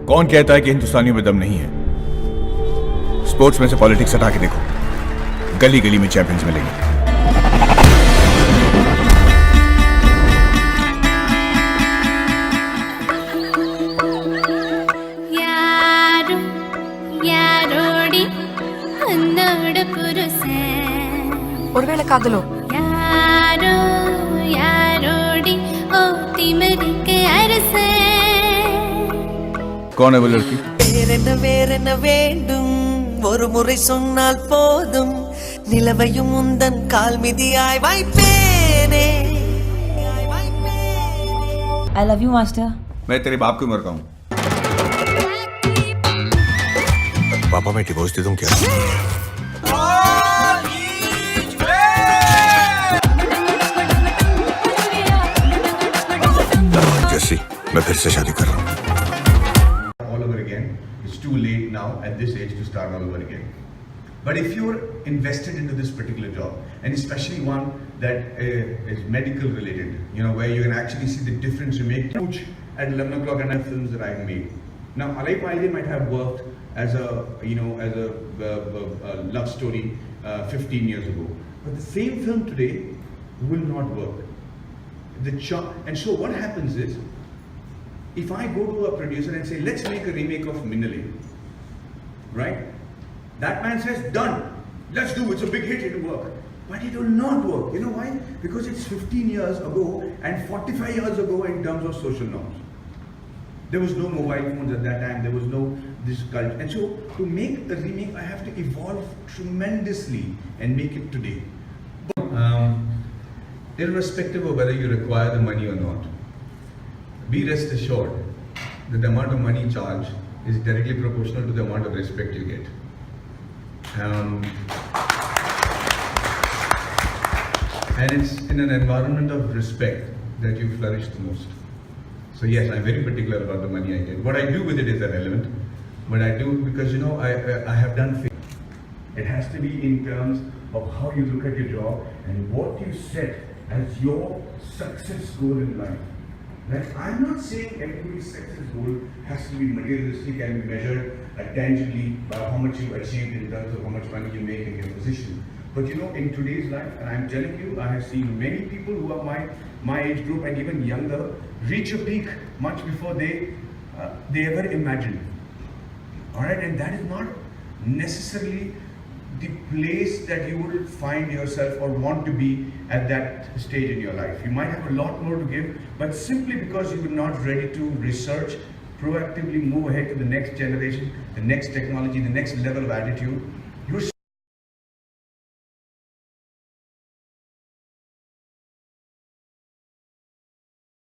कौन कहता है कि हिंदुस्तानियों में दम नहीं है? स्पोर्ट्स में से पॉलिटिक्स हटा के देखो, गली गली में चैंपियंस मिलेंगे। ஒருவேளை காதலோ? யாரோ யாரோடி ஓ திமிருக்கு அரசே. कौन है वो लड़की? வேறென்ன வேண்டும் ஒரு முறை சொன்னால் போதும் நிலவையும் உந்தன் கால் மிதியாய் வைப்பேனே. I love you, master. मैं तेरे बाप की उम्र का हूँ। पापा मैं डिवोर्स दे दूं क्या? जैसी मैं फिर से शादी कर रहा हूँ। All over again. It's too late now at this age to start all over again. But if you're invested into this particular job, and especially one that is medical related, you know, where you can actually see the difference you make at 11 o'clock and the films that I've made. Now, Alai Paide might have worked as a love story 15 years ago, but the same film today will not work. And so what happens is, if I go to a producer and say, let's make a remake of Minnale, right? That man says, done. Let's do it. It's a big hit. It'll work. But it will not work. You know why? Because it's 15 years ago and 45 years ago in terms of social norms. There was no mobile phones at that time. There was no this culture. And so to make a remake, I have to evolve tremendously and make it today. Irrespective of whether you require the money or not, be rest assured that the amount of money charged is directly proportional to the amount of respect you get. And it's in an environment of respect that you flourish the most. So yes, I'm very particular about the money I get. What I do with it is irrelevant, but I do because, you know, I have done things. It has to be in terms of how you look at your job and what you set as your success goal in life. Right? I'm not saying everybody's success goal has to be materialistic and be measured tangibly by how much you achieved in terms of how much money you make in your position. But you know, in today's life, and I'm telling you, I have seen many people who are my age group and even younger reach a peak much before they ever imagined. All right, and that is not necessarily the place that you will find yourself or want to be at that stage in your life. You might have a lot more to give, but simply because you are not ready to research, proactively move ahead to the next generation, the next technology, the next level of attitude,